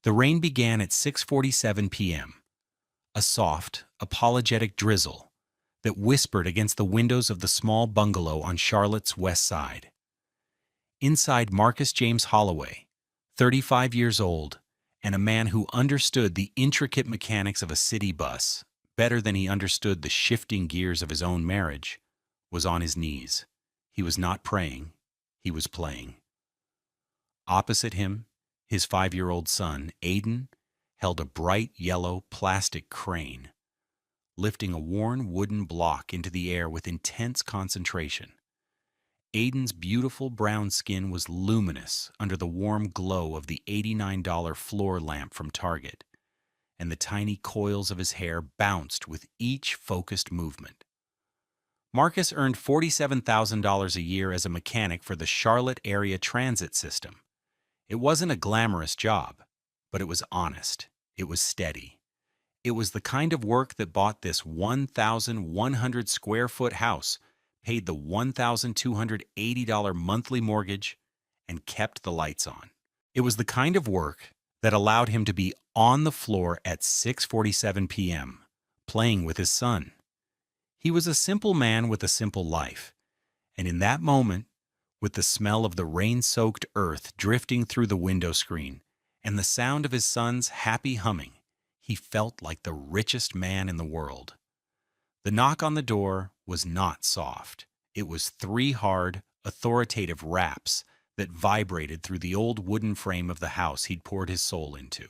The rain began at 6:47 p.m., a soft, apologetic drizzle that whispered against the windows of the small bungalow on Charlotte's west side. Inside, Marcus James Holloway, 35 years old, and a man who understood the intricate mechanics of a city bus better than he understood the shifting gears of his own marriage, was on his knees. He was not praying, he was playing. Opposite him, his 5-year-old son, Aiden, held a bright yellow plastic crane, lifting a worn wooden block into the air with intense concentration. Aiden's beautiful brown skin was luminous under the warm glow of the $89 floor lamp from Target, and the tiny coils of his hair bounced with each focused movement. Marcus earned $47,000 a year as a mechanic for the Charlotte area transit system. It wasn't a glamorous job, but it was honest. It was steady. It was the kind of work that bought this 1,100 square foot house, paid the $1,280 monthly mortgage, and kept the lights on. It was the kind of work that allowed him to be on the floor at 6:47 p.m., playing with his son. He was a simple man with a simple life, and in that moment, with the smell of the rain-soaked earth drifting through the window screen and the sound of his son's happy humming, he felt like the richest man in the world. The knock on the door was not soft. It was 3 hard, authoritative raps that vibrated through the old wooden frame of the house he'd poured his soul into.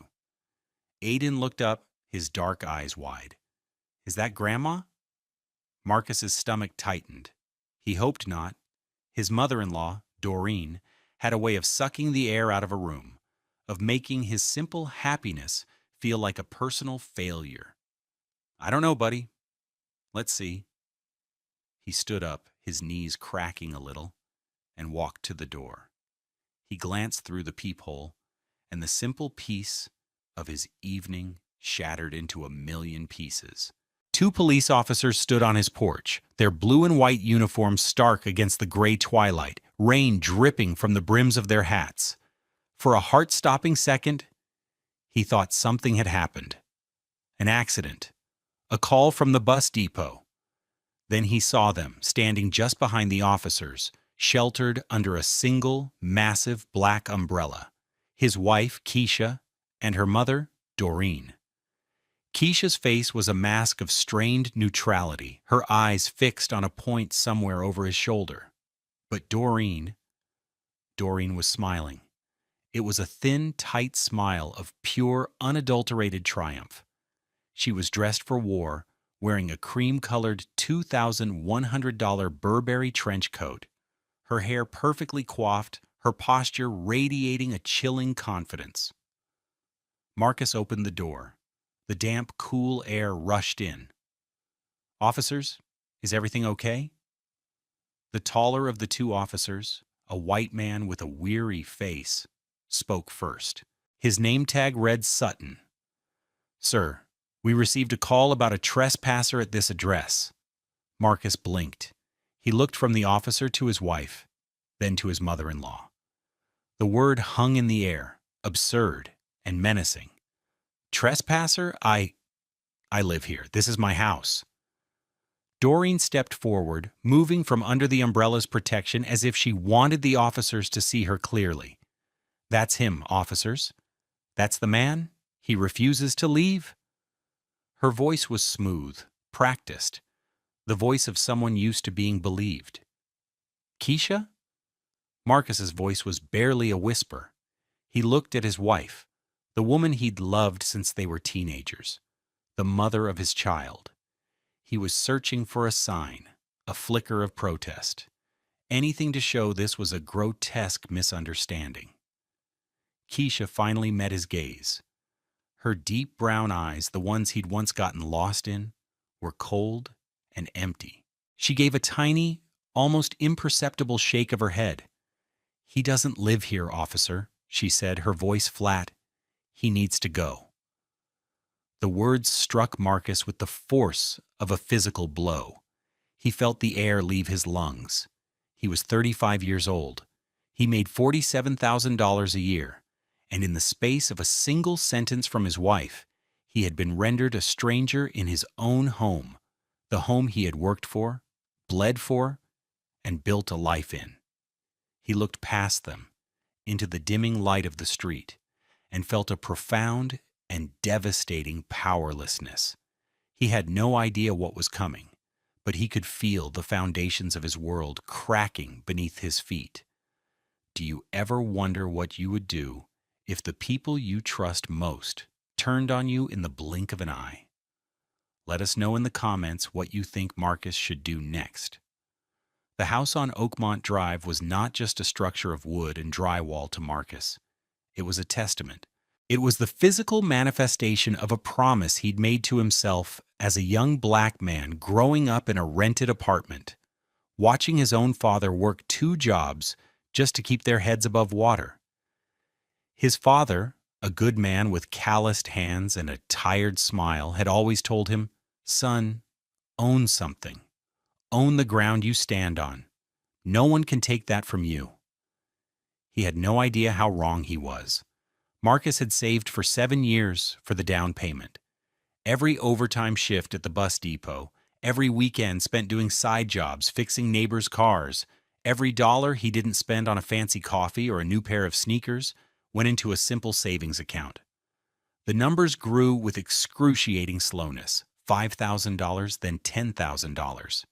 Aiden looked up, his dark eyes wide. "Is that Grandma?" Marcus's stomach tightened. He hoped not. His mother-in-law, Doreen, had a way of sucking the air out of a room, of making his simple happiness feel like a personal failure. "I don't know, buddy. Let's see." He stood up, his knees cracking a little, and walked to the door. He glanced through the peephole, and the simple peace of his evening shattered into a million pieces. 2 police officers stood on his porch, their blue and white uniforms stark against the gray twilight, rain dripping from the brims of their hats. For a heart-stopping second, he thought something had happened. An accident. A call from the bus depot. Then he saw them, standing just behind the officers, sheltered under a single, massive black umbrella. His wife, Keisha, and her mother, Doreen. Keisha's face was a mask of strained neutrality, her eyes fixed on a point somewhere over his shoulder. But Doreen was smiling. It was a thin, tight smile of pure, unadulterated triumph. She was dressed for war, wearing a cream-colored $2,100 Burberry trench coat, her hair perfectly coiffed, her posture radiating a chilling confidence. Marcus opened the door. The damp, cool air rushed in. "Officers, is everything okay?" The taller of the 2 officers, a white man with a weary face, spoke first. His name tag read Sutton. "Sir, we received a call about a trespasser at this address." Marcus blinked. He looked from the officer to his wife, then to his mother-in-law. The word hung in the air, absurd and menacing. "Trespasser? I live here. This is my house." Doreen stepped forward, moving from under the umbrella's protection as if she wanted the officers to see her clearly. "That's him, officers. That's the man. He refuses to leave." Her voice was smooth, practiced, the voice of someone used to being believed. "Keisha?" Marcus's voice was barely a whisper. He looked at his wife, the woman he'd loved since they were teenagers, the mother of his child. He was searching for a sign, a flicker of protest, anything to show this was a grotesque misunderstanding. Keisha finally met his gaze. Her deep brown eyes, the ones he'd once gotten lost in, were cold and empty. She gave a tiny, almost imperceptible shake of her head. "He doesn't live here, officer," she said, her voice flat. "He needs to go." The words struck Marcus with the force of a physical blow. He felt the air leave his lungs. He was 35 years old. He made $47,000 a year, and in the space of a single sentence from his wife, he had been rendered a stranger in his own home, the home he had worked for, bled for, and built a life in. He looked past them, into the dimming light of the street, and felt a profound and devastating powerlessness. He had no idea what was coming, but he could feel the foundations of his world cracking beneath his feet. Do you ever wonder what you would do if the people you trust most turned on you in the blink of an eye? Let us know in the comments what you think Marcus should do next. The house on Oakmont Drive was not just a structure of wood and drywall to Marcus. It was a testament. It was the physical manifestation of a promise he'd made to himself as a young black man growing up in a rented apartment, watching his own father work 2 jobs just to keep their heads above water. His father, a good man with calloused hands and a tired smile, had always told him, "Son, own something. Own the ground you stand on. No one can take that from you." He had no idea how wrong he was. Marcus had saved for 7 years for the down payment. Every overtime shift at the bus depot, every weekend spent doing side jobs, fixing neighbors' cars, every dollar he didn't spend on a fancy coffee or a new pair of sneakers went into a simple savings account. The numbers grew with excruciating slowness, $5,000, then $10,000.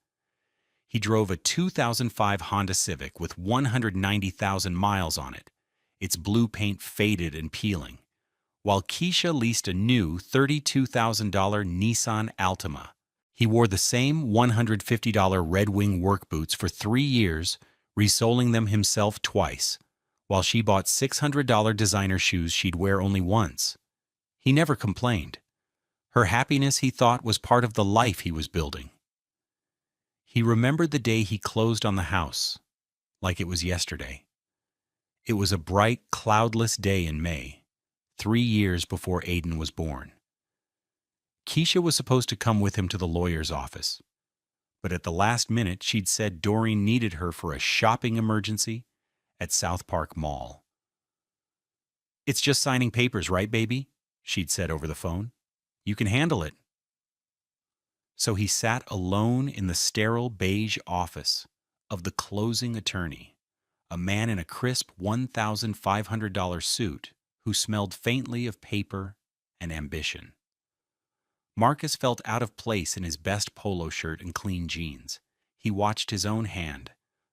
He drove a 2005 Honda Civic with 190,000 miles on it, its blue paint faded and peeling, while Keisha leased a new $32,000 Nissan Altima. He wore the same $150 Red Wing work boots for 3 years, resoling them himself twice, while she bought $600 designer shoes she'd wear only once. He never complained. Her happiness, he thought, was part of the life he was building. He remembered the day he closed on the house, like it was yesterday. It was a bright, cloudless day in May, 3 years before Aiden was born. Keisha was supposed to come with him to the lawyer's office, but at the last minute she'd said Doreen needed her for a shopping emergency at South Park Mall. "It's just signing papers, right, baby?" she'd said over the phone. "You can handle it." So he sat alone in the sterile beige office of the closing attorney, a man in a crisp $1,500 suit who smelled faintly of paper and ambition. Marcus felt out of place in his best polo shirt and clean jeans. He watched his own hand,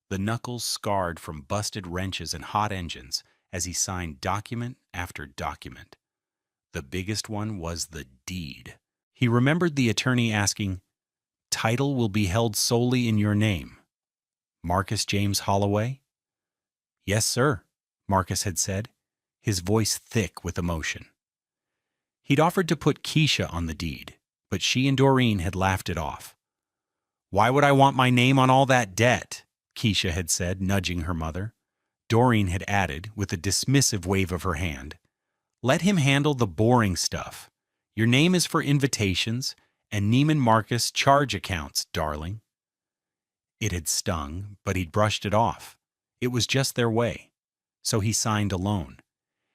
the knuckles scarred from busted wrenches and hot engines, as he signed document after document. The biggest one was the deed. He remembered the attorney asking, "Title will be held solely in your name. Marcus James Holloway?" "Yes, sir," Marcus had said, his voice thick with emotion. He'd offered to put Keisha on the deed, but she and Doreen had laughed it off. "Why would I want my name on all that debt?" Keisha had said, nudging her mother. Doreen had added, with a dismissive wave of her hand, "Let him handle the boring stuff. Your name is for invitations and Neiman Marcus charge accounts, darling." It had stung, but he'd brushed it off. It was just their way. So he signed alone.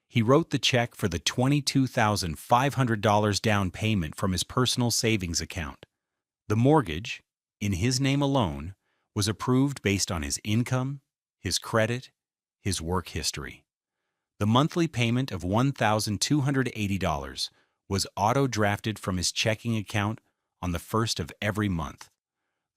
He wrote the check for the $22,500 down payment from his personal savings account. The mortgage, in his name alone, was approved based on his income, his credit, his work history. The monthly payment of $1,280 was auto-drafted from his checking account on the first of every month.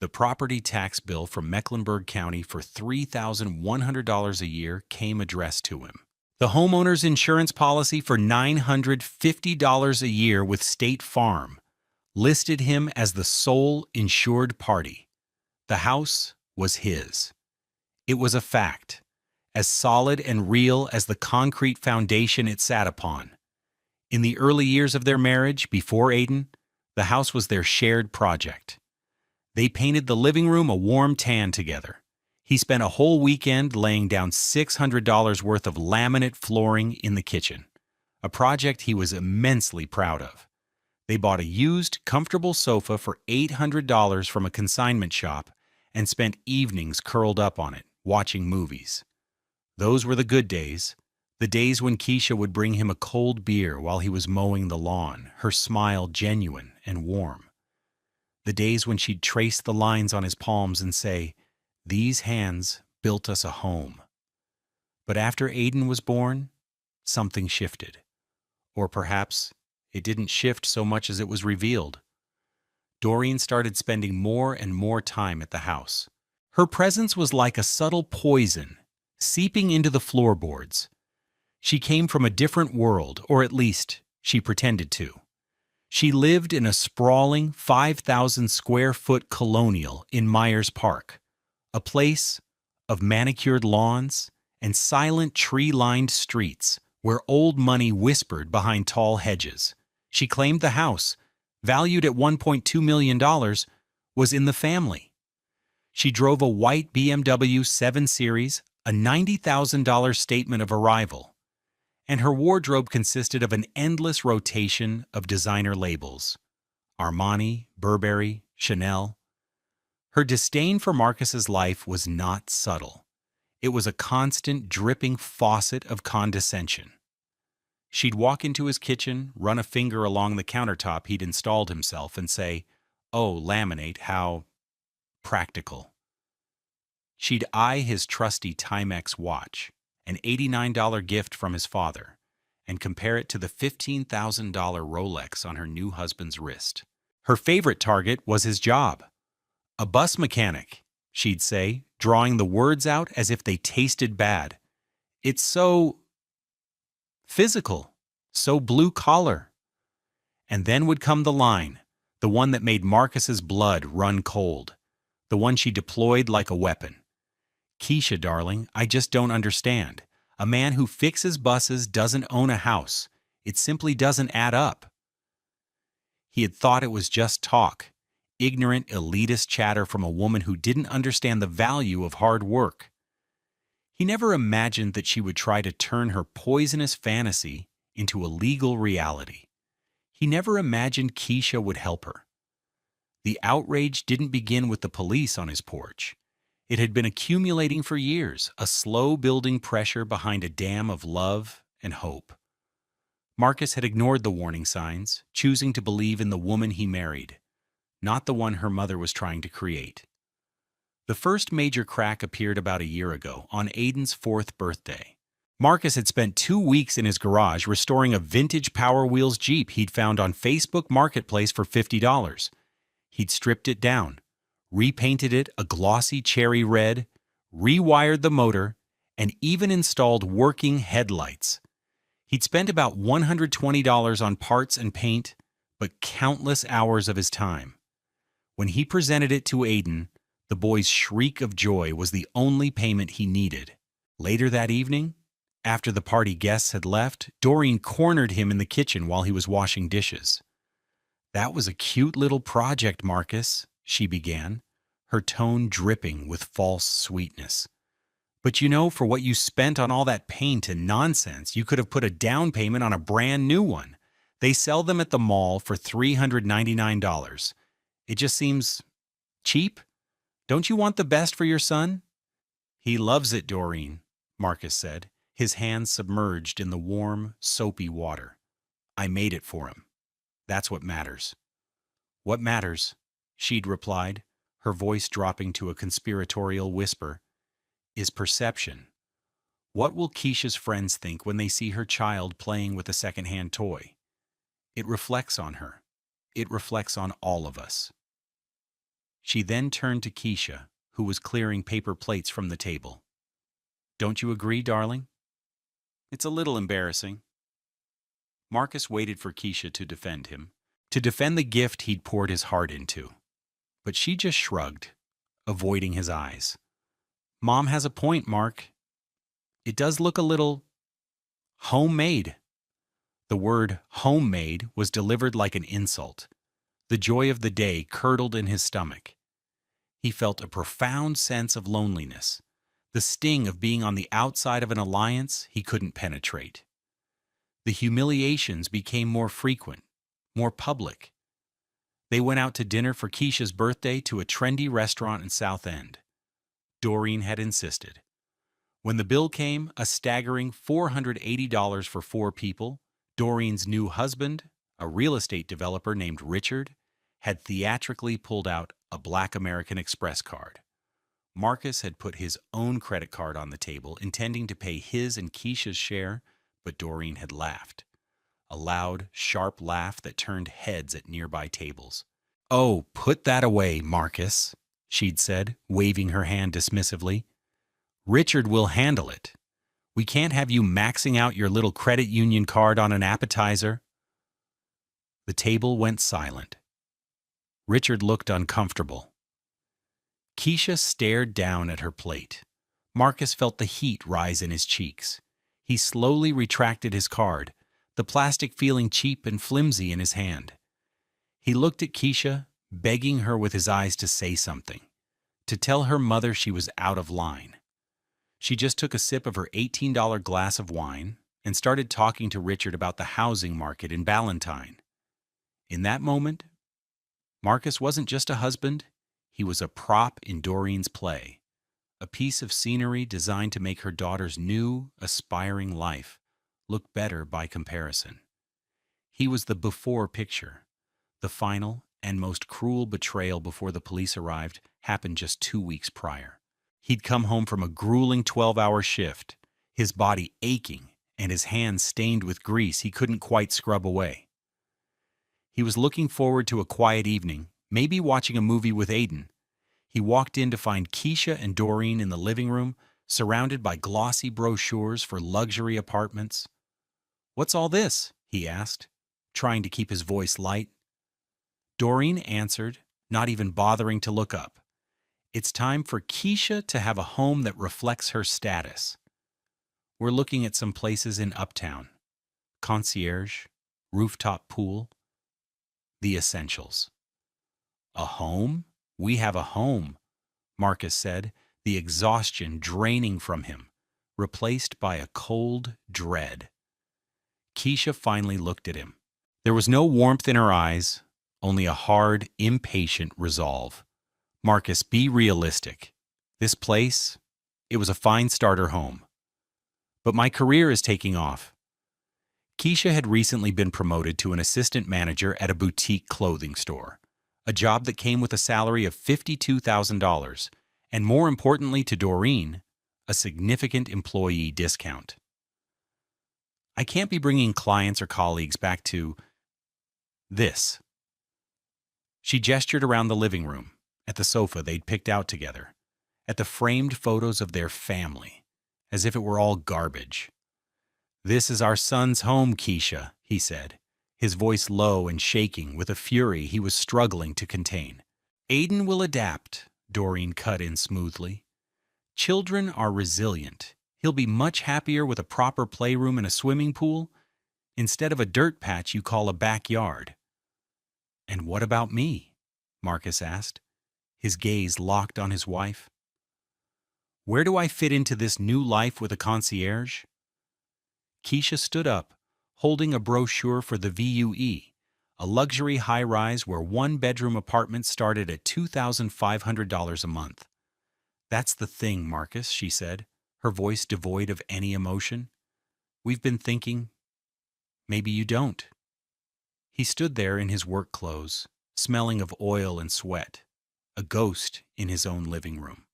The property tax bill from Mecklenburg County for $3,100 a year came addressed to him. The homeowner's insurance policy for $950 a year with State Farm listed him as the sole insured party. The house was his. It was a fact, as solid and real as the concrete foundation it sat upon. In the early years of their marriage, before Aiden, the house was their shared project. They painted the living room a warm tan together. He spent a whole weekend laying down $600 worth of laminate flooring in the kitchen, a project he was immensely proud of. They bought a used, comfortable sofa for $800 from a consignment shop and spent evenings curled up on it, watching movies. Those were the good days, The days when Keisha would bring him a cold beer while he was mowing the lawn, her smile genuine and warm. The days when she'd trace the lines on his palms and say, "These hands built us a home." But after Aiden was born, something shifted. Or perhaps it didn't shift so much as it was revealed. Doreen started spending more and more time at the house. Her presence was like a subtle poison, seeping into the floorboards. She came from a different world, or at least she pretended to. She lived in a sprawling 5,000 square foot colonial in Myers Park, a place of manicured lawns and silent tree-lined streets where old money whispered behind tall hedges. She claimed the house, valued at $1.2 million, was in the family. She drove a white BMW 7 Series, a $90,000 statement of arrival, and her wardrobe consisted of an endless rotation of designer labels: Armani, Burberry, Chanel. Her disdain for Marcus's life was not subtle. It was a constant dripping faucet of condescension. She'd walk into his kitchen, run a finger along the countertop he'd installed himself, and say, "Oh, laminate, how practical." She'd eye his trusty Timex watch, an $89 gift from his father, and compare it to the $15,000 Rolex on her new husband's wrist. Her favorite target was his job. "A bus mechanic," she'd say, drawing the words out as if they tasted bad. "It's so physical, so blue-collar." And then would come the line, the one that made Marcus's blood run cold, the one she deployed like a weapon. "Keisha, darling, I just don't understand. A man who fixes buses doesn't own a house. It simply doesn't add up." He had thought it was just talk, ignorant, elitist chatter from a woman who didn't understand the value of hard work. He never imagined that she would try to turn her poisonous fantasy into a legal reality. He never imagined Keisha would help her. The outrage didn't begin with the police on his porch. It had been accumulating for years, a slow-building pressure behind a dam of love and hope. Marcus had ignored the warning signs, choosing to believe in the woman he married, not the one her mother was trying to create. The first major crack appeared about a year ago, on Aiden's 4th birthday. Marcus had spent 2 weeks in his garage restoring a vintage Power Wheels Jeep he'd found on Facebook Marketplace for $50. He'd stripped it down, repainted it a glossy cherry red, rewired the motor, and even installed working headlights. He'd spent about $120 on parts and paint, but countless hours of his time. When he presented it to Aiden, the boy's shriek of joy was the only payment he needed. Later that evening, after the party guests had left, Doreen cornered him in the kitchen while he was washing dishes. "That was a cute little project, Marcus," she began, her tone dripping with false sweetness. "But you know, for what you spent on all that paint and nonsense, you could have put a down payment on a brand new one. They sell them at the mall for $399. It just seems cheap. Don't you want the best for your son?" "He loves it, Doreen," Marcus said, his hands submerged in the warm, soapy water. "I made it for him. That's what matters." "What matters," she'd replied, her voice dropping to a conspiratorial whisper, "is perception. What will Keisha's friends think when they see her child playing with a secondhand toy? It reflects on her. It reflects on all of us." She then turned to Keisha, who was clearing paper plates from the table. "Don't you agree, darling?" "It's a little embarrassing." Marcus waited for Keisha to defend him, to defend the gift he'd poured his heart into. But she just shrugged, avoiding his eyes. "Mom has a point, Mark. It does look a little homemade." The word homemade was delivered like an insult. The joy of the day curdled in his stomach. He felt a profound sense of loneliness, the sting of being on the outside of an alliance he couldn't penetrate. The humiliations became more frequent, more public. They went out to dinner for Keisha's birthday to a trendy restaurant in South End. Doreen had insisted. When the bill came, a staggering $480 for 4 people, Doreen's new husband, a real estate developer named Richard, had theatrically pulled out a Black American Express card. Marcus had put his own credit card on the table, intending to pay his and Keisha's share, but Doreen had laughed. A loud, sharp laugh that turned heads at nearby tables. "Oh, put that away, Marcus," she'd said, waving her hand dismissively. "Richard will handle it. We can't have you maxing out your little credit union card on an appetizer." The table went silent. Richard looked uncomfortable. Keisha stared down at her plate. Marcus felt the heat rise in his cheeks. He slowly retracted his card, the plastic feeling cheap and flimsy in his hand. He looked at Keisha, begging her with his eyes to say something, to tell her mother she was out of line. She just took a sip of her $18 glass of wine and started talking to Richard about the housing market in Ballantyne. In that moment, Marcus wasn't just a husband, he was a prop in Doreen's play, a piece of scenery designed to make her daughter's new, aspiring life look better by comparison. He was the before picture. The final and most cruel betrayal before the police arrived happened just 2 weeks prior. He'd come home from a grueling 12-hour shift, his body aching and his hands stained with grease he couldn't quite scrub away. He was looking forward to a quiet evening, maybe watching a movie with Aiden. He walked in to find Keisha and Doreen in the living room, surrounded by glossy brochures for luxury apartments. "What's all this?" he asked, trying to keep his voice light. Doreen answered, not even bothering to look up. "It's time for Keisha to have a home that reflects her status. We're looking at some places in Uptown. Concierge, rooftop pool, the essentials." "A home? We have a home," Marcus said, the exhaustion draining from him, replaced by a cold dread. Keisha finally looked at him. There was no warmth in her eyes, only a hard, impatient resolve. "Marcus, be realistic. This place, it was a fine starter home. But my career is taking off." Keisha had recently been promoted to an assistant manager at a boutique clothing store, a job that came with a salary of $52,000, and more importantly to Doreen, a significant employee discount. "I can't be bringing clients or colleagues back to this." She gestured around the living room, at the sofa they'd picked out together, at the framed photos of their family, as if it were all garbage. "This is our son's home, Keisha," he said, his voice low and shaking with a fury he was struggling to contain. "Aiden will adapt," Doreen cut in smoothly. "Children are resilient. He'll be much happier with a proper playroom and a swimming pool, instead of a dirt patch you call a backyard." "And what about me?" Marcus asked, his gaze locked on his wife. "Where do I fit into this new life with a concierge?" Keisha stood up, holding a brochure for the VUE, a luxury high-rise where one-bedroom apartments started at $2,500 a month. "That's the thing, Marcus," she said, her voice devoid of any emotion. "We've been thinking, maybe you don't." He stood there in his work clothes, smelling of oil and sweat, a ghost in his own living room.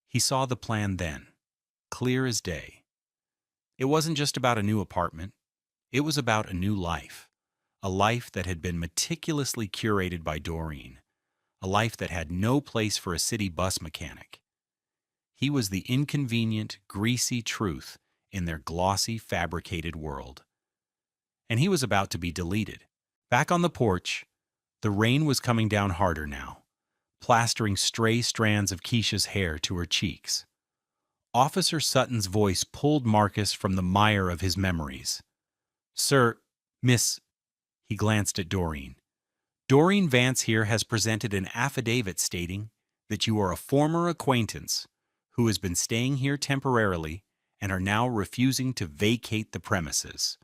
He saw the plan then, clear as day. It wasn't just about a new apartment. It was about a new life, a life that had been meticulously curated by Doreen, a life that had no place for a city bus mechanic. He was the inconvenient, greasy truth in their glossy, fabricated world. And he was about to be deleted. Back on the porch, the rain was coming down harder now, plastering stray strands of Keisha's hair to her cheeks. Officer Sutton's voice pulled Marcus from the mire of his memories. "Sir, Miss," he glanced at Doreen. "Doreen Vance here has presented an affidavit stating that you are a former acquaintance who has been staying here temporarily and are now refusing to vacate the premises."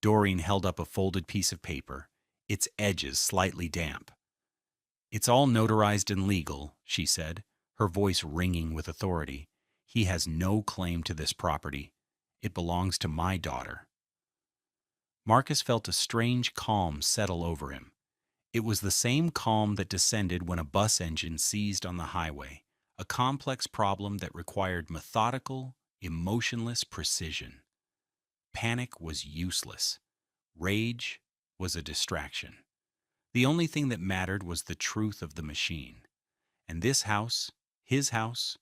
Doreen held up a folded piece of paper, its edges slightly damp. "It's all notarized and legal," she said, her voice ringing with authority. He has no claim to this property. It belongs to my daughter." Marcus felt a strange calm settle over him. It was the same calm that descended when a bus engine seized on the highway, a complex problem that required methodical, emotionless precision. Panic was useless. Rage was a distraction. The only thing that mattered was the truth of the machine. And this house, his house,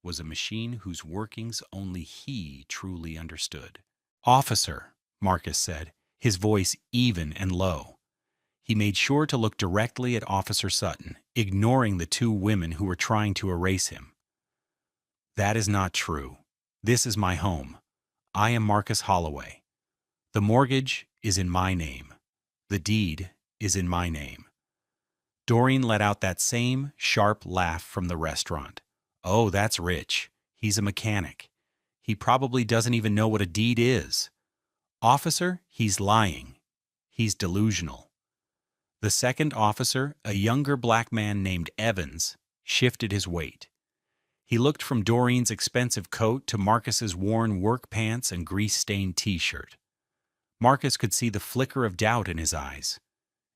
was a machine whose workings only he truly understood. "Officer," Marcus said, his voice even and low. He made sure to look directly at Officer Sutton, ignoring the two women who were trying to erase him. "That is not true. This is my home. I am Marcus Holloway. The mortgage is in my name. The deed is in my name." Doreen let out that same sharp laugh from the restaurant. "Oh, that's rich. He's a mechanic. He probably doesn't even know what a deed is. Officer, he's lying. He's delusional." The second officer, a younger black man named Evans, shifted his weight. He looked from Doreen's expensive coat to Marcus's worn work pants and grease-stained t-shirt. Marcus could see the flicker of doubt in his eyes,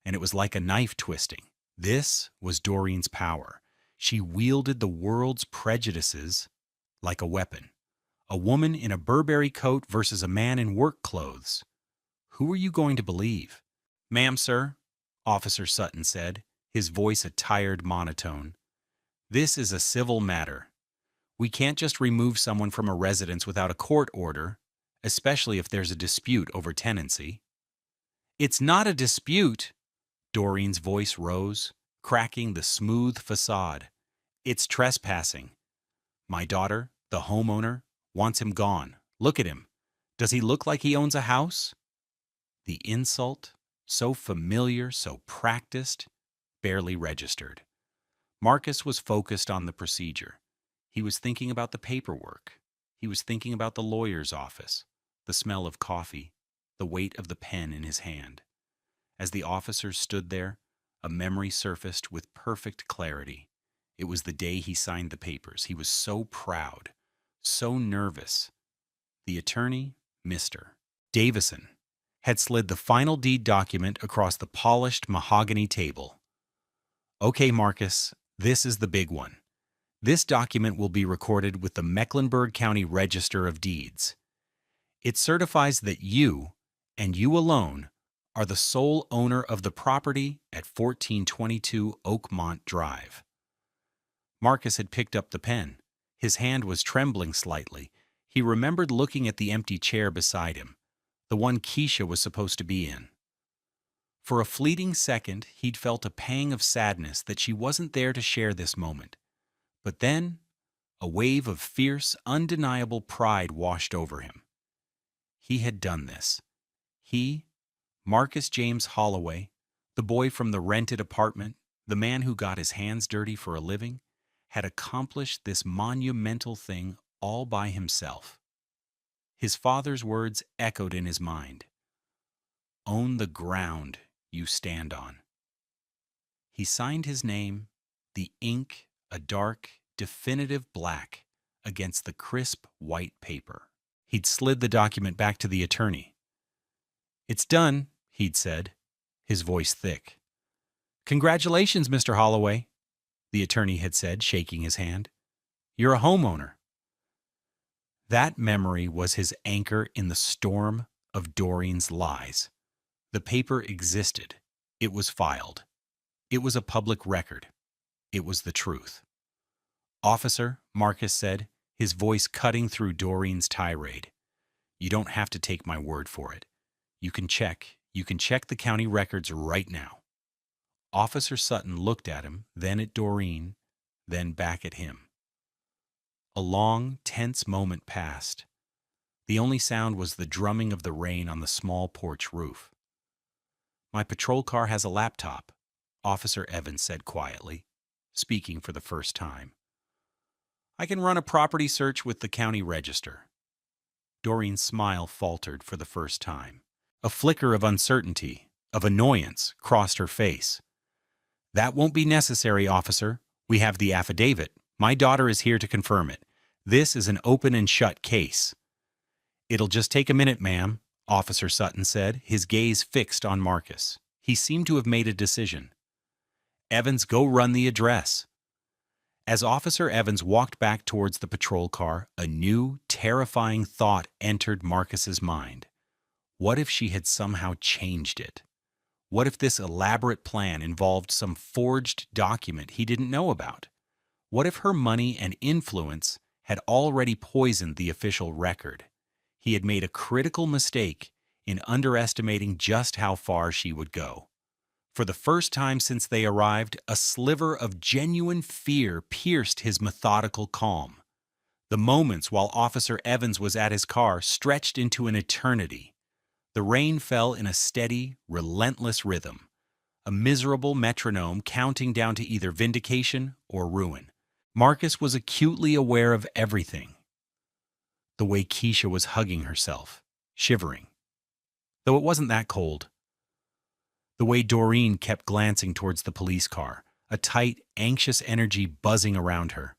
and it was like a knife twisting. This was Doreen's power. She wielded the world's prejudices like a weapon. A woman in a Burberry coat versus a man in work clothes. Who are you going to believe? "Ma'am, sir," Officer Sutton said, his voice a tired monotone. "This is a civil matter. We can't just remove someone from a residence without a court order, especially if there's a dispute over tenancy." "It's not a dispute," Doreen's voice rose, cracking the smooth facade. "It's trespassing. My daughter, the homeowner, wants him gone. Look at him. Does he look like he owns a house?" The insult, so familiar, so practiced, barely registered. Marcus was focused on the procedure. He was thinking about the paperwork. He was thinking about the lawyer's office, the smell of coffee, the weight of the pen in his hand. As the officer stood there, a memory surfaced with perfect clarity. It was the day he signed the papers. He was so proud, so nervous. The attorney, Mr. Davison, had slid the final deed document across the polished mahogany table. "Okay, Marcus, this is the big one. This document will be recorded with the Mecklenburg County Register of Deeds. It certifies that you, and you alone, are the sole owner of the property at 1422 Oakmont Drive." Marcus had picked up the pen. His hand was trembling slightly. He remembered looking at the empty chair beside him, the one Keisha was supposed to be in. For a fleeting second, he'd felt a pang of sadness that she wasn't there to share this moment. But then, a wave of fierce, undeniable pride washed over him. He had done this. He, Marcus James Holloway, the boy from the rented apartment, the man who got his hands dirty for a living, had accomplished this monumental thing all by himself. His father's words echoed in his mind. "Own the ground you stand on." He signed his name, the ink a dark, definitive black against the crisp white paper. He'd slid the document back to the attorney. "It's done," he'd said, his voice thick. "Congratulations, Mr. Holloway," the attorney had said, shaking his hand. "You're a homeowner." That memory was his anchor in the storm of Doreen's lies. The paper existed. It was filed. It was a public record. It was the truth. "Officer," Marcus said, his voice cutting through Doreen's tirade, "you don't have to take my word for it. You can check the county records right now." Officer Sutton looked at him, then at Doreen, then back at him. A long, tense moment passed. The only sound was the drumming of the rain on the small porch roof. "My patrol car has a laptop," Officer Evans said quietly, speaking for the first time. "I can run a property search with the county register." Doreen's smile faltered for the first time. A flicker of uncertainty, of annoyance, crossed her face. "That won't be necessary, officer. We have the affidavit. My daughter is here to confirm it. This is an open and shut case. It'll just take a minute, ma'am, Officer Sutton said, his gaze fixed on Marcus. He seemed to have made a decision. Evans, go run the address. As Officer Evans walked back towards the patrol car, a new, terrifying thought entered Marcus's mind. What if she had somehow changed it? What if this elaborate plan involved some forged document he didn't know about? What if her money and influence had already poisoned the official record? He had made a critical mistake in underestimating just how far she would go. For the first time since they arrived, a sliver of genuine fear pierced his methodical calm. The moments while Officer Evans was at his car stretched into an eternity. The rain fell in a steady, relentless rhythm, a miserable metronome counting down to either vindication or ruin. Marcus was acutely aware of everything. The way Keisha was hugging herself, shivering, though it wasn't that cold. The way Doreen kept glancing towards the police car, a tight, anxious energy buzzing around her.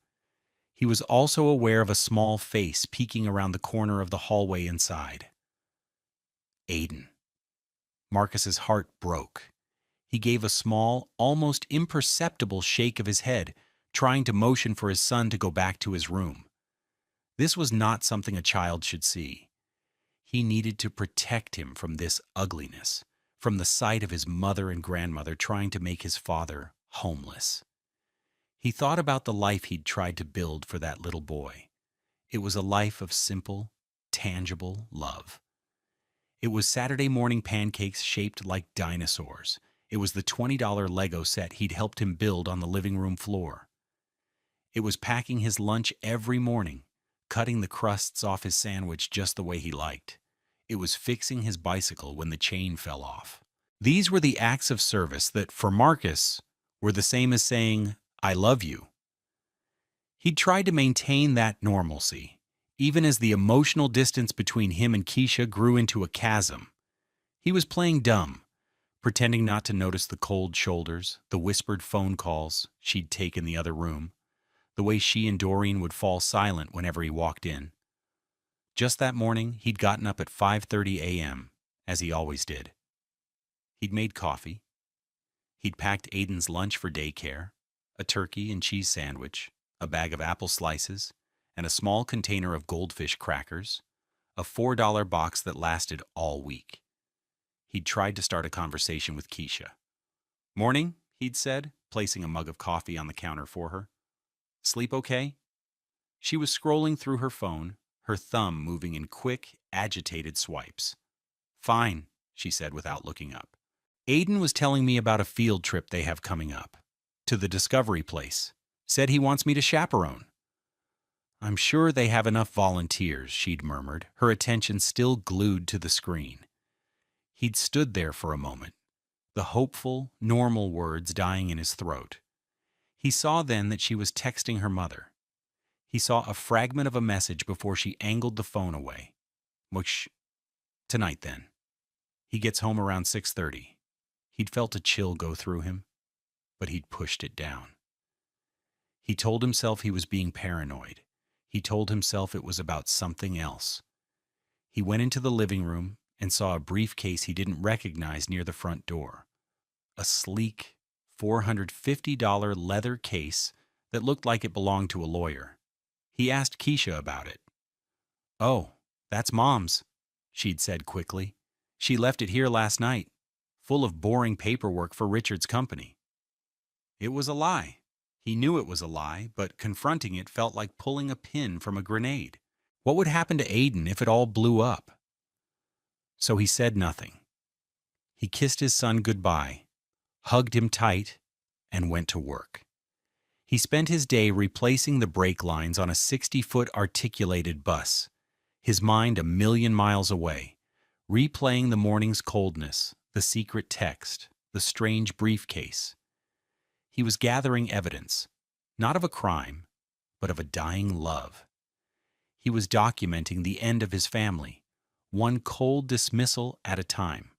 He was also aware of a small face peeking around the corner of the hallway inside. Aiden. Marcus's heart broke. He gave a small, almost imperceptible shake of his head, trying to motion for his son to go back to his room. This was not something a child should see. He needed to protect him from this ugliness, from the sight of his mother and grandmother trying to make his father homeless. He thought about the life he'd tried to build for that little boy. It was a life of simple, tangible love. It was Saturday morning pancakes shaped like dinosaurs. It was the $20 Lego set he'd helped him build on the living room floor. It was packing his lunch every morning, cutting the crusts off his sandwich just the way he liked. It was fixing his bicycle when the chain fell off. These were the acts of service that, for Marcus, were the same as saying, "I love you." He'd tried to maintain that normalcy, even as the emotional distance between him and Keisha grew into a chasm. He was playing dumb, pretending not to notice the cold shoulders, the whispered phone calls she'd take in the other room, the way she and Doreen would fall silent whenever he walked in. Just that morning, he'd gotten up at 5:30 a.m., as he always did. He'd made coffee. He'd packed Aiden's lunch for daycare, a turkey and cheese sandwich, a bag of apple slices, and a small container of goldfish crackers, a $4 box that lasted all week. He'd tried to start a conversation with Keisha. "Morning," he'd said, placing a mug of coffee on the counter for her. "Sleep okay?" She was scrolling through her phone, her thumb moving in quick, agitated swipes. "Fine," she said without looking up. "Aiden was telling me about a field trip they have coming up. To the Discovery Place. Said he wants me to chaperone." "I'm sure they have enough volunteers," she'd murmured, her attention still glued to the screen. He'd stood there for a moment, the hopeful, normal words dying in his throat. He saw then that she was texting her mother. He saw a fragment of a message before she angled the phone away. "Mush. Tonight, then." He gets home around 6:30. He'd felt a chill go through him, but he'd pushed it down. He told himself he was being paranoid. He told himself it was about something else. He went into the living room and saw a briefcase he didn't recognize near the front door. A sleek, $450 leather case that looked like it belonged to a lawyer. He asked Keisha about it. "Oh, that's Mom's," she'd said quickly. "She left it here last night, full of boring paperwork for Richard's company." It was a lie. He knew it was a lie, but confronting it felt like pulling a pin from a grenade. What would happen to Aiden if it all blew up? So he said nothing. He kissed his son goodbye, hugged him tight, and went to work. He spent his day replacing the brake lines on a 60-foot articulated bus, his mind a million miles away, replaying the morning's coldness, the secret text, the strange briefcase. He was gathering evidence, not of a crime, but of a dying love. He was documenting the end of his family, one cold dismissal at a time.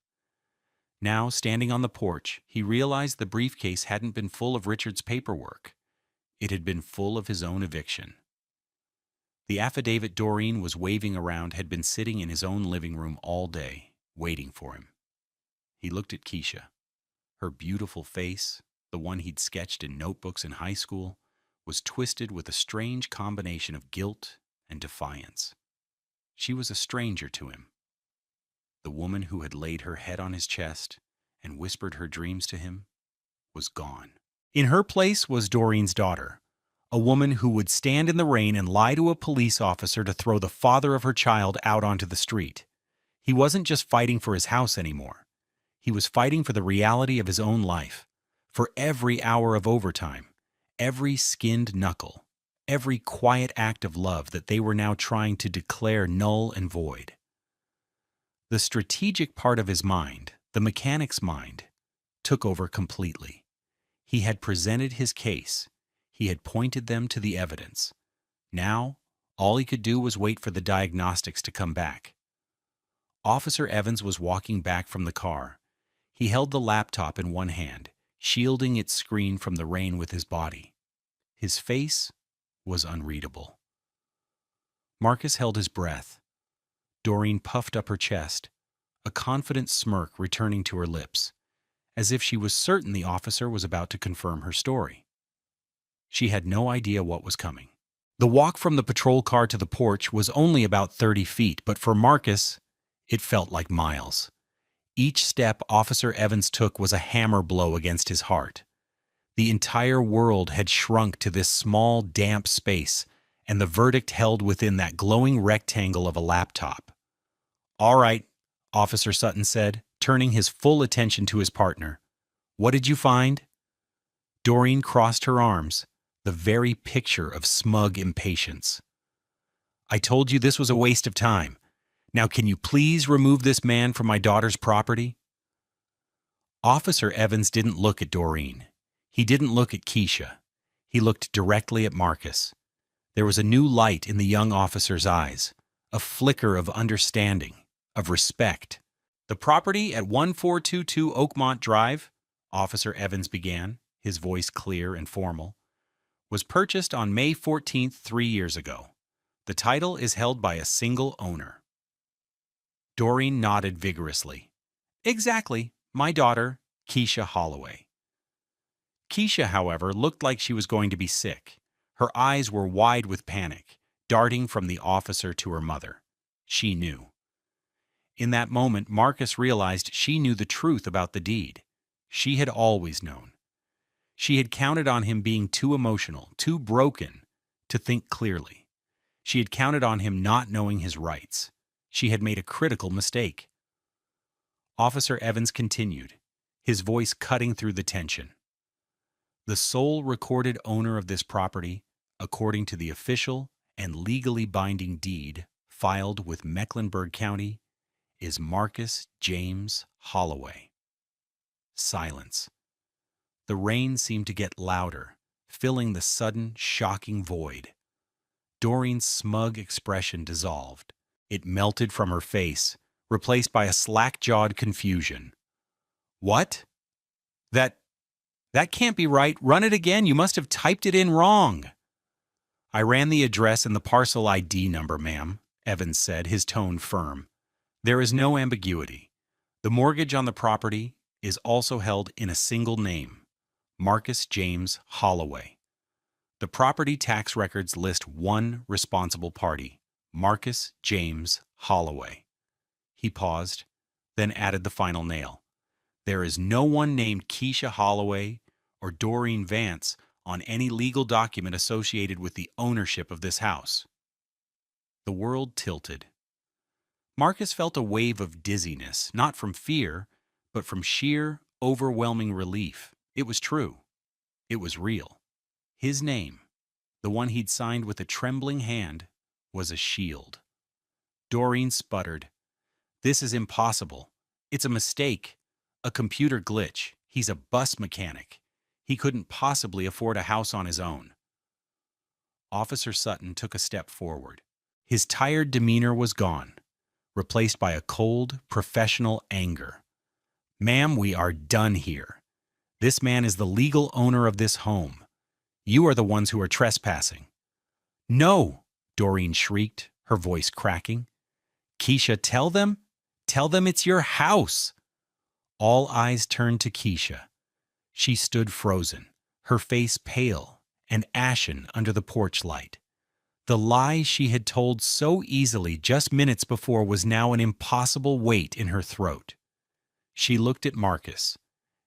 Now, standing on the porch, he realized the briefcase hadn't been full of Richard's paperwork. It had been full of his own eviction. The affidavit Doreen was waving around had been sitting in his own living room all day, waiting for him. He looked at Keisha. Her beautiful face, the one he'd sketched in notebooks in high school, was twisted with a strange combination of guilt and defiance. She was a stranger to him. The woman who had laid her head on his chest and whispered her dreams to him was gone. In her place was Doreen's daughter, a woman who would stand in the rain and lie to a police officer to throw the father of her child out onto the street. He wasn't just fighting for his house anymore. He was fighting for the reality of his own life, for every hour of overtime, every skinned knuckle, every quiet act of love that they were now trying to declare null and void. The strategic part of his mind, the mechanic's mind, took over completely. He had presented his case. He had pointed them to the evidence. Now, all he could do was wait for the diagnostics to come back. Officer Evans was walking back from the car. He held the laptop in one hand, shielding its screen from the rain with his body. His face was unreadable. Marcus held his breath. Doreen puffed up her chest, a confident smirk returning to her lips, as if she was certain the officer was about to confirm her story. She had no idea what was coming. The walk from the patrol car to the porch was only about 30 feet, but for Marcus, it felt like miles. Each step Officer Evans took was a hammer blow against his heart. The entire world had shrunk to this small, damp space, and the verdict held within that glowing rectangle of a laptop. "All right," Officer Sutton said, turning his full attention to his partner. "What did you find?" Doreen crossed her arms, the very picture of smug impatience. "I told you this was a waste of time. Now can you please remove this man from my daughter's property?" Officer Evans didn't look at Doreen. He didn't look at Keisha. He looked directly at Marcus. There was a new light in the young officer's eyes, a flicker of understanding, of respect. "The property at 1422 Oakmont Drive," Officer Evans began, his voice clear and formal, "was purchased on May 14th, 3 years ago. The title is held by a single owner." Doreen nodded vigorously. "Exactly, my daughter, Keisha Holloway." Keisha, however, looked like she was going to be sick. Her eyes were wide with panic, darting from the officer to her mother. She knew. In that moment, Marcus realized she knew the truth about the deed. She had always known. She had counted on him being too emotional, too broken, to think clearly. She had counted on him not knowing his rights. She had made a critical mistake. Officer Evans continued, his voice cutting through the tension. "The sole recorded owner of this property, according to the official and legally binding deed filed with Mecklenburg County, is Marcus James Holloway." Silence. The rain seemed to get louder, filling the sudden, shocking void. Doreen's smug expression dissolved. It melted from her face, replaced by a slack-jawed confusion. "What? That can't be right. Run it again. You must have typed it in wrong." "I ran the address and the parcel ID number, ma'am," Evans said, his tone firm. "There is no ambiguity. The mortgage on the property is also held in a single name, Marcus James Holloway. The property tax records list one responsible party, Marcus James Holloway." He paused, then added the final nail. "There is no one named Keisha Holloway or Doreen Vance on any legal document associated with the ownership of this house." The world tilted. Marcus felt a wave of dizziness, not from fear, but from sheer, overwhelming relief. It was true. It was real. His name, the one he'd signed with a trembling hand, was a shield. Doreen sputtered, "This is impossible. It's a mistake. A computer glitch. He's a bus mechanic. He couldn't possibly afford a house on his own." Officer Sutton took a step forward. His tired demeanor was gone, replaced by a cold, professional anger. "Ma'am, we are done here. This man is the legal owner of this home. You are the ones who are trespassing." "No!" Doreen shrieked, her voice cracking. Keisha, tell them? Tell them it's your house! All eyes turned to Keisha. She stood frozen, her face pale and ashen under the porch light. The lie she had told so easily just minutes before was now an impossible weight in her throat. She looked at Marcus,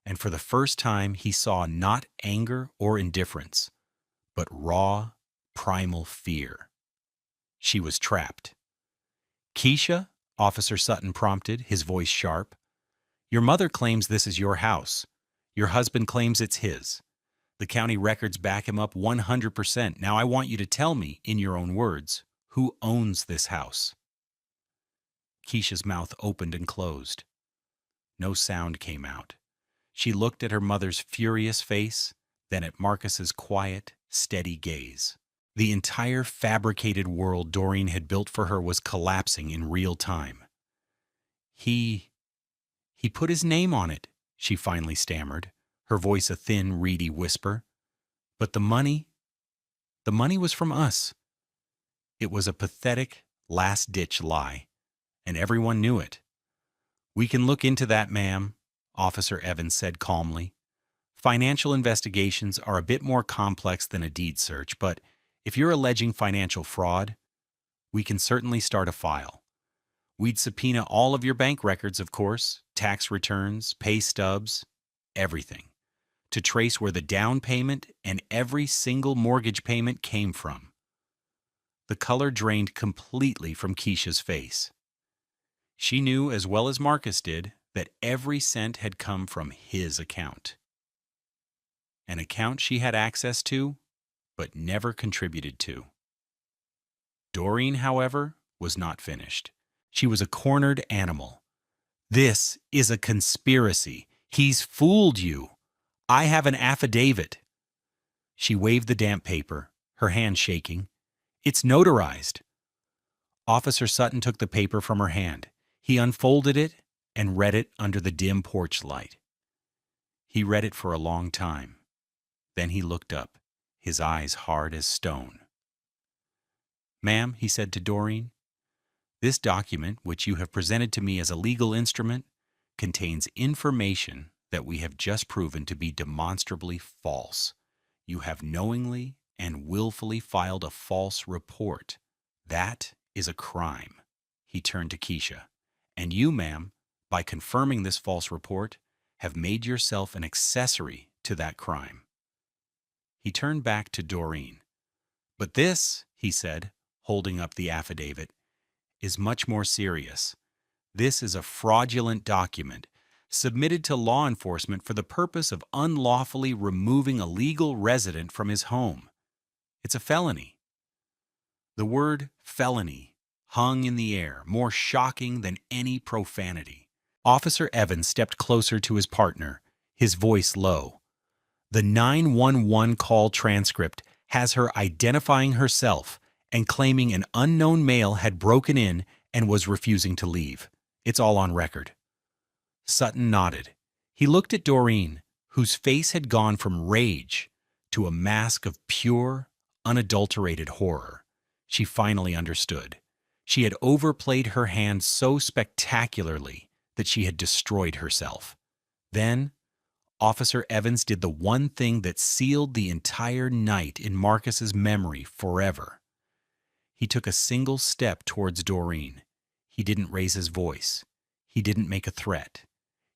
and for the first time he saw not anger or indifference, but raw, primal fear. She was trapped. Keisha, Officer Sutton prompted, his voice sharp. Your mother claims this is your house. Your husband claims it's his. The county records back him up 100%. Now I want you to tell me, in your own words, who owns this house. Keisha's mouth opened and closed. No sound came out. She looked at her mother's furious face, then at Marcus's quiet, steady gaze. The entire fabricated world Doreen had built for her was collapsing in real time. He put his name on it, she finally stammered, her voice a thin, reedy whisper. But the money was from us. It was a pathetic, last-ditch lie, and everyone knew it. We can look into that, ma'am, Officer Evans said calmly. Financial investigations are a bit more complex than a deed search, but if you're alleging financial fraud, we can certainly start a file. We'd subpoena all of your bank records, of course, tax returns, pay stubs, everything, to trace where the down payment and every single mortgage payment came from. The color drained completely from Keisha's face. She knew, as well as Marcus did, that every cent had come from his account. An account she had access to, but never contributed to. Doreen, however, was not finished. She was a cornered animal. This is a conspiracy. He's fooled you. I have an affidavit. She waved the damp paper, her hand shaking. It's notarized. Officer Sutton took the paper from her hand. He unfolded it and read it under the dim porch light. He read it for a long time. Then he looked up, his eyes hard as stone. Ma'am, he said to Doreen, this document, which you have presented to me as a legal instrument, contains information that we have just proven to be demonstrably false. You have knowingly and willfully filed a false report. That is a crime. He turned to Keisha. And you, ma'am, by confirming this false report, have made yourself an accessory to that crime. He turned back to Doreen. But this, he said, holding up the affidavit, is much more serious. This is a fraudulent document submitted to law enforcement for the purpose of unlawfully removing a legal resident from his home. It's a felony. The word felony hung in the air, more shocking than any profanity. Officer Evans stepped closer to his partner, his voice low. The 911 call transcript has her identifying herself and claiming an unknown male had broken in and was refusing to leave. It's all on record. Sutton nodded. He looked at Doreen, whose face had gone from rage to a mask of pure, unadulterated horror. She finally understood. She had overplayed her hand so spectacularly that she had destroyed herself. Then, Officer Evans did the one thing that sealed the entire night in Marcus's memory forever. He took a single step towards Doreen. He didn't raise his voice. He didn't make a threat.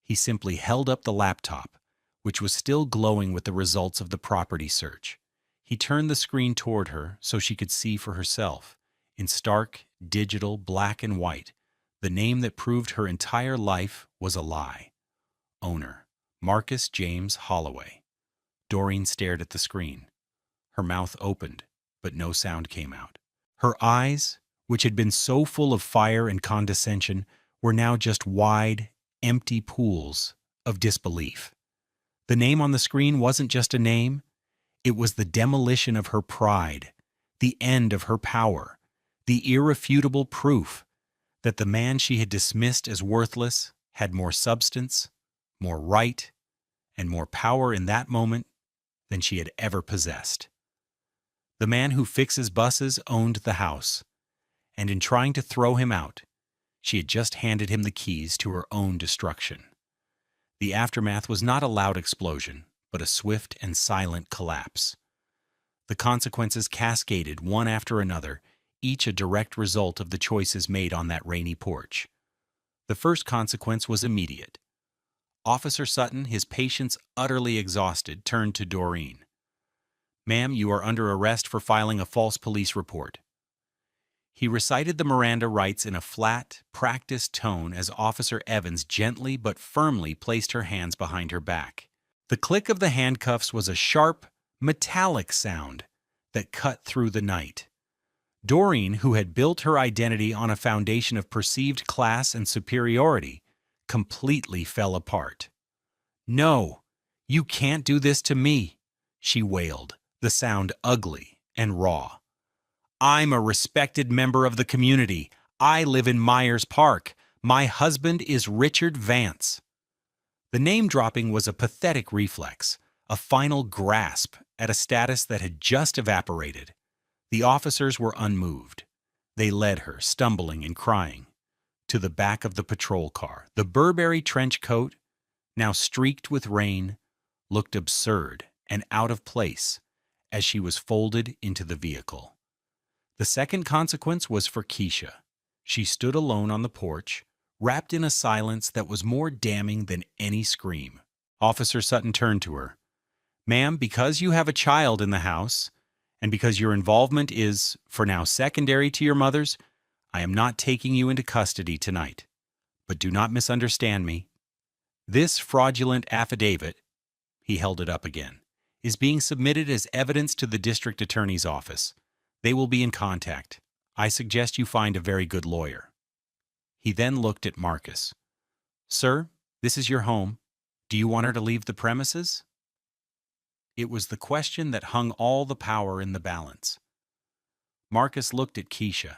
He simply held up the laptop, which was still glowing with the results of the property search. He turned the screen toward her so she could see for herself, in stark, digital black and white, the name that proved her entire life was a lie. Owner, Marcus James Holloway. Doreen stared at the screen. Her mouth opened, but no sound came out. Her eyes, which had been so full of fire and condescension, were now just wide, empty pools of disbelief. The name on the screen wasn't just a name. It was the demolition of her pride, the end of her power, the irrefutable proof that the man she had dismissed as worthless had more substance, more right, and more power in that moment than she had ever possessed. The man who fixes buses owned the house, and in trying to throw him out, she had just handed him the keys to her own destruction. The aftermath was not a loud explosion, but a swift and silent collapse. The consequences cascaded one after another, each a direct result of the choices made on that rainy porch. The first consequence was immediate. Officer Sutton, his patience utterly exhausted, turned to Doreen. "Ma'am, you are under arrest for filing a false police report." He recited the Miranda rights in a flat, practiced tone as Officer Evans gently but firmly placed her hands behind her back. The click of the handcuffs was a sharp, metallic sound that cut through the night. Doreen, who had built her identity on a foundation of perceived class and superiority, completely fell apart. "No, you can't do this to me," she wailed, the sound ugly and raw. "I'm a respected member of the community. I live in Myers Park. My husband is Richard Vance." The name-dropping was a pathetic reflex, a final grasp at a status that had just evaporated. The officers were unmoved. They led her, stumbling and crying, to the back of the patrol car. The Burberry trench coat, now streaked with rain, looked absurd and out of place as she was folded into the vehicle. The second consequence was for Keisha. She stood alone on the porch, wrapped in a silence that was more damning than any scream. Officer Sutton turned to her. "Ma'am, because you have a child in the house, and because your involvement is, for now, secondary to your mother's, I am not taking you into custody tonight. But do not misunderstand me. This fraudulent affidavit," he held it up again, "is being submitted as evidence to the district attorney's office. They will be in contact. I suggest you find a very good lawyer." He then looked at Marcus. "Sir, this is your home. Do you want her to leave the premises?" It was the question that hung all the power in the balance. Marcus looked at Keisha.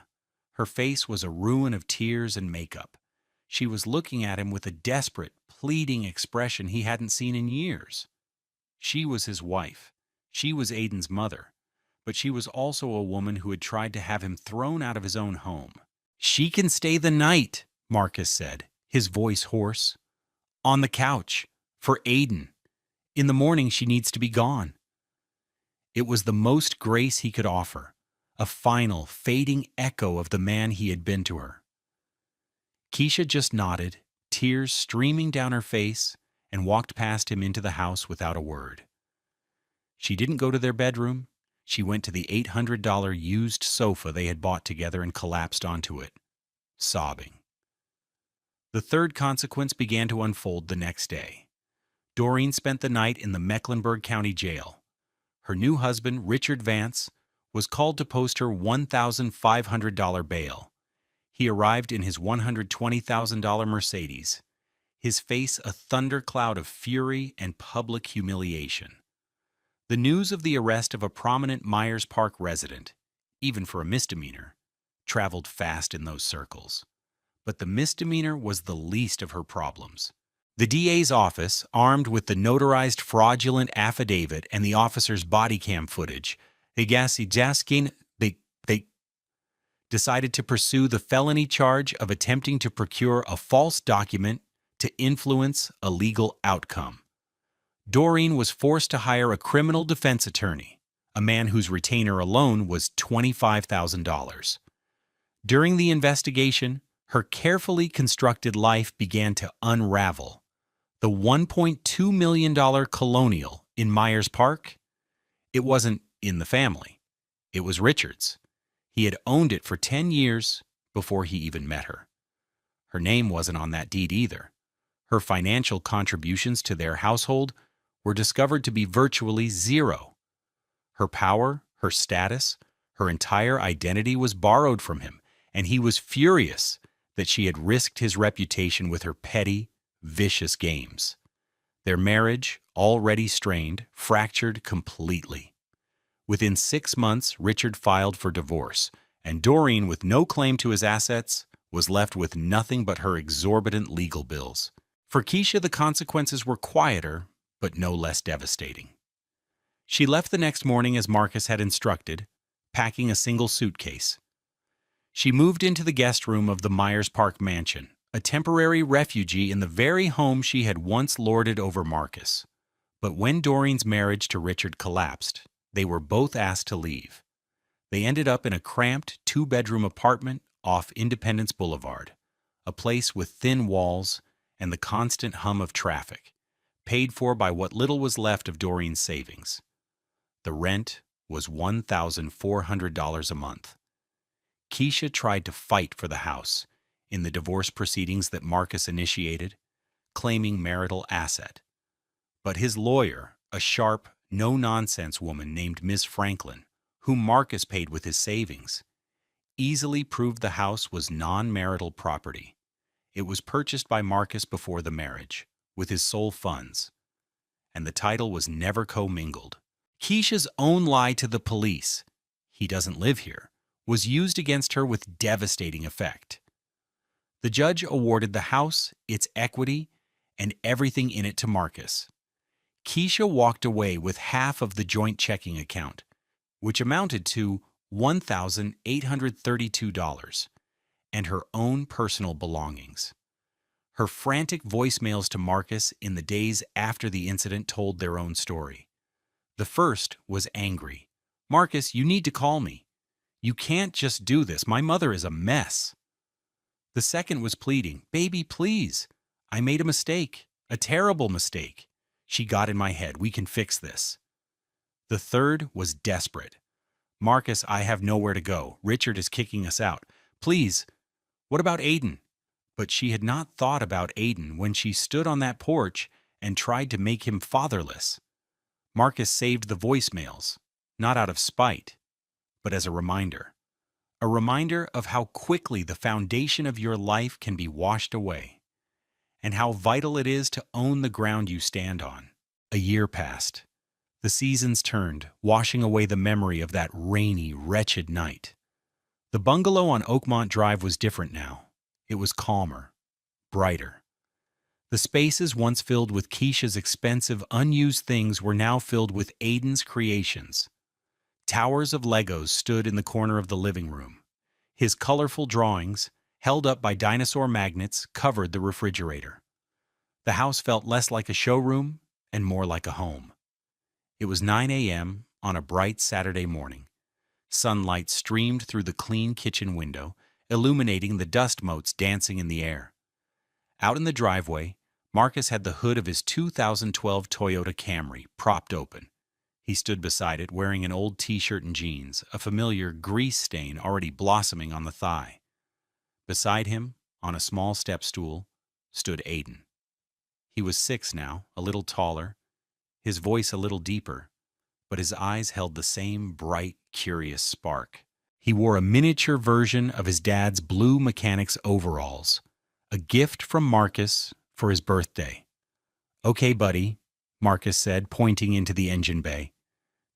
Her face was a ruin of tears and makeup. She was looking at him with a desperate, pleading expression he hadn't seen in years. She was his wife. She was Aiden's mother. But she was also a woman who had tried to have him thrown out of his own home. "She can stay the night," Marcus said, his voice hoarse. "On the couch. For Aiden. In the morning she needs to be gone." It was the most grace he could offer, a final, fading echo of the man he had been to her. Keisha just nodded, tears streaming down her face, and walked past him into the house without a word. She didn't go to their bedroom. She went to the $800 used sofa they had bought together and collapsed onto it, sobbing. The third consequence began to unfold the next day. Doreen spent the night in the Mecklenburg County Jail. Her new husband, Richard Vance, was called to post her $1,500 bail. He arrived in his $120,000 Mercedes, his face a thundercloud of fury and public humiliation. The news of the arrest of a prominent Myers Park resident, even for a misdemeanor, traveled fast in those circles. But the misdemeanor was the least of her problems. The DA's office, armed with the notarized fraudulent affidavit and the officer's body cam footage, they decided to pursue the felony charge of attempting to procure a false document to influence a legal outcome. Doreen was forced to hire a criminal defense attorney, a man whose retainer alone was $25,000. During the investigation, her carefully constructed life began to unravel. The $1.2 million Colonial in Myers Park? It wasn't in the family. It was Richard's. He had owned it for 10 years before he even met her. Her name wasn't on that deed either. Her financial contributions to their household were discovered to be virtually zero. Her power, her status, her entire identity was borrowed from him, and he was furious that she had risked his reputation with her petty, vicious games. Their marriage, already strained, fractured completely. Within 6 months, Richard filed for divorce, and Doreen, with no claim to his assets, was left with nothing but her exorbitant legal bills. For Keisha, the consequences were quieter, but no less devastating. She left the next morning as Marcus had instructed, packing a single suitcase. She moved into the guest room of the Myers Park mansion, a temporary refugee in the very home she had once lorded over Marcus. But when Doreen's marriage to Richard collapsed, they were both asked to leave. They ended up in a cramped two-bedroom apartment off Independence Boulevard, a place with thin walls and the constant hum of traffic, paid for by what little was left of Doreen's savings. The rent was $1,400 a month. Keisha tried to fight for the house in the divorce proceedings that Marcus initiated, claiming marital asset. But his lawyer, a sharp, no-nonsense woman named Ms. Franklin, whom Marcus paid with his savings, easily proved the house was non-marital property. It was purchased by Marcus before the marriage, with his sole funds, and the title was never commingled. Keisha's own lie to the police, "He doesn't live here," was used against her with devastating effect. The judge awarded the house, its equity, and everything in it to Marcus. Keisha walked away with half of the joint checking account, which amounted to $1,832, and her own personal belongings. Her frantic voicemails to Marcus in the days after the incident told their own story. The first was angry. "Marcus, you need to call me. You can't just do this. My mother is a mess." The second was pleading, "Baby, please. I made a mistake, a terrible mistake. She got in my head. We can fix this." The third was desperate. "Marcus, I have nowhere to go. Richard is kicking us out. Please, what about Aiden?" But she had not thought about Aiden when she stood on that porch and tried to make him fatherless. Marcus saved the voicemails, not out of spite, but as a reminder of how quickly the foundation of your life can be washed away, and how vital it is to own the ground you stand on. A year passed. The seasons turned, washing away the memory of that rainy, wretched night. The bungalow on Oakmont Drive was different now. It was calmer, brighter. The spaces once filled with Keisha's expensive, unused things were now filled with Aiden's creations. Towers of Legos stood in the corner of the living room. His colorful drawings, held up by dinosaur magnets, covered the refrigerator. The house felt less like a showroom and more like a home. It was 9 a.m. on a bright Saturday morning. Sunlight streamed through the clean kitchen window, illuminating the dust motes dancing in the air. Out in the driveway, Marcus had the hood of his 2012 Toyota Camry propped open. He stood beside it wearing an old t-shirt and jeans, a familiar grease stain already blossoming on the thigh. Beside him, on a small step stool, stood Aiden. He was 6 now, a little taller, his voice a little deeper, but his eyes held the same bright, curious spark. He wore a miniature version of his dad's blue mechanics overalls, a gift from Marcus for his birthday. "Okay, buddy," Marcus said, pointing into the engine bay.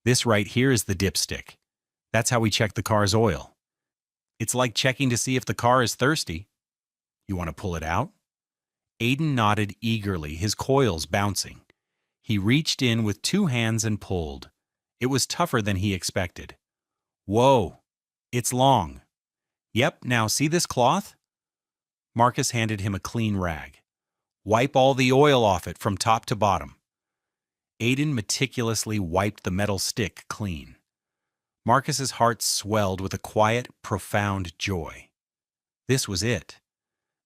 "This right here is the dipstick. That's how we check the car's oil. It's like checking to see if the car is thirsty. You want to pull it out?" Aiden nodded eagerly, his coils bouncing. He reached in with 2 hands and pulled. It was tougher than he expected. "Whoa, it's long." "Yep, now see this cloth?" Marcus handed him a clean rag. "Wipe all the oil off it from top to bottom." Aiden meticulously wiped the metal stick clean. Marcus's heart swelled with a quiet, profound joy. This was it.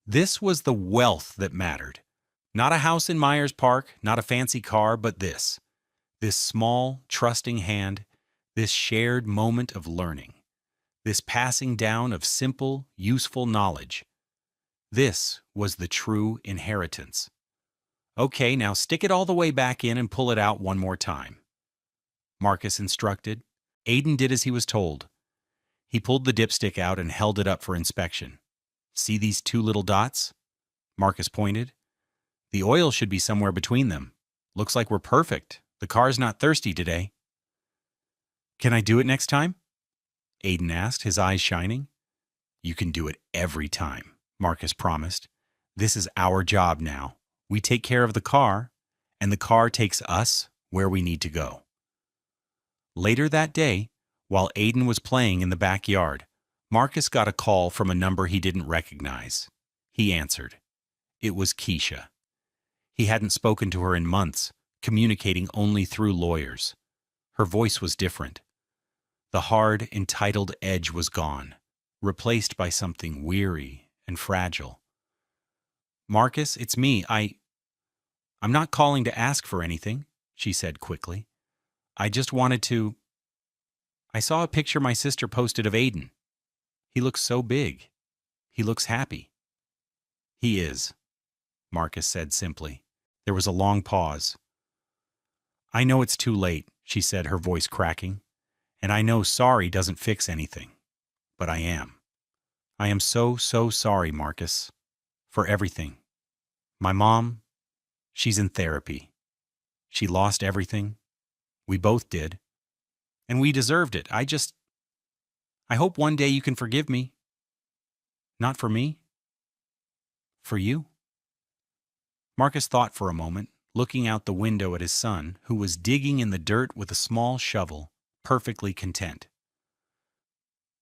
This was the wealth that mattered. Not a house in Myers Park, not a fancy car, but this. This small, trusting hand, this shared moment of learning, this passing down of simple, useful knowledge. This was the true inheritance. "Okay, now stick it all the way back in and pull it out one more time," Marcus instructed. Aiden did as he was told. He pulled the dipstick out and held it up for inspection. "See these 2 little dots?" Marcus pointed. "The oil should be somewhere between them. Looks like we're perfect. The car's not thirsty today." "Can I do it next time?" Aiden asked, his eyes shining. "You can do it every time," Marcus promised. "This is our job now. We take care of the car, and the car takes us where we need to go." Later that day, While Aiden was playing in the backyard, Marcus got a call from a number he didn't recognize. He answered. It was Keisha. He hadn't spoken to her in months, communicating only through lawyers. Her voice was different. The hard, entitled edge was gone, replaced by something weary and fragile. Marcus, it's me. I'm not calling to ask for anything, she said quickly. I just wanted to... I saw a picture my sister posted of Aiden. He looks so big. He looks happy. He is, Marcus said simply. There was a long pause. I know it's too late, she said, her voice cracking. And I know sorry doesn't fix anything. But I am. I am so sorry, Marcus. For everything. My mom, she's in therapy. She lost everything. We both did. And we deserved it. I hope one day you can forgive me. Not for me. For you. Marcus thought for a moment, looking out the window at his son, who was digging in the dirt with a small shovel, perfectly content.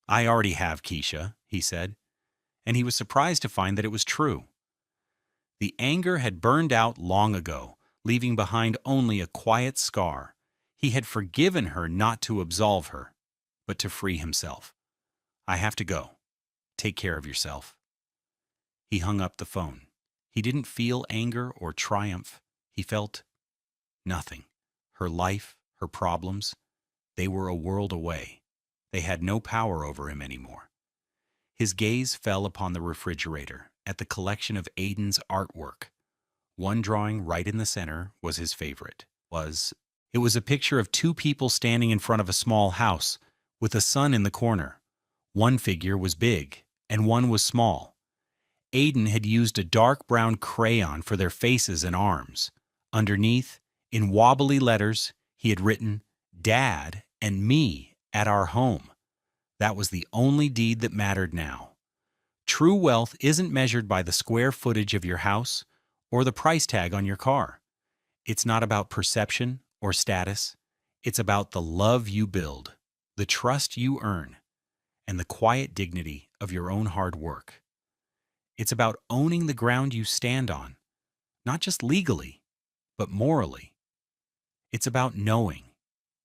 I already have Keisha, he said, and he was surprised to find that it was true. The anger had burned out long ago, leaving behind only a quiet scar. He had forgiven her not to absolve her, but to free himself. I have to go. Take care of yourself. He hung up the phone. He didn't feel anger or triumph. He felt nothing. Her life, her problems, they were a world away. They had no power over him anymore. His gaze fell upon the refrigerator, at the collection of Aiden's artwork. One drawing right in the center was his favorite. It was a picture of two people standing in front of a small house, with a sun in the corner. One figure was big, and one was small. Aiden had used a dark brown crayon for their faces and arms. Underneath, in wobbly letters, he had written, Dad and me at our home. That was the only deed that mattered now. True wealth isn't measured by the square footage of your house or the price tag on your car. It's not about perception or status. It's about the love you build, the trust you earn, and the quiet dignity of your own hard work. It's about owning the ground you stand on, not just legally, but morally. It's about knowing,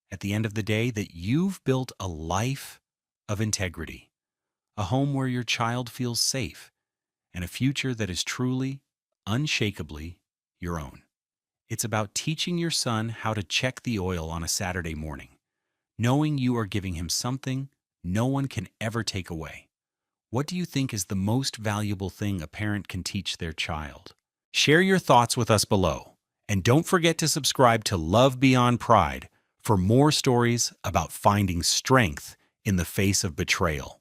at the end of the day, that you've built a life of integrity, a home where your child feels safe, and a future that is truly, unshakably your own. It's about teaching your son how to check the oil on a Saturday morning, knowing you are giving him something no one can ever take away. What do you think is the most valuable thing a parent can teach their child? Share your thoughts with us below, and don't forget to subscribe to Love Beyond Pride for more stories about finding strength in the face of betrayal.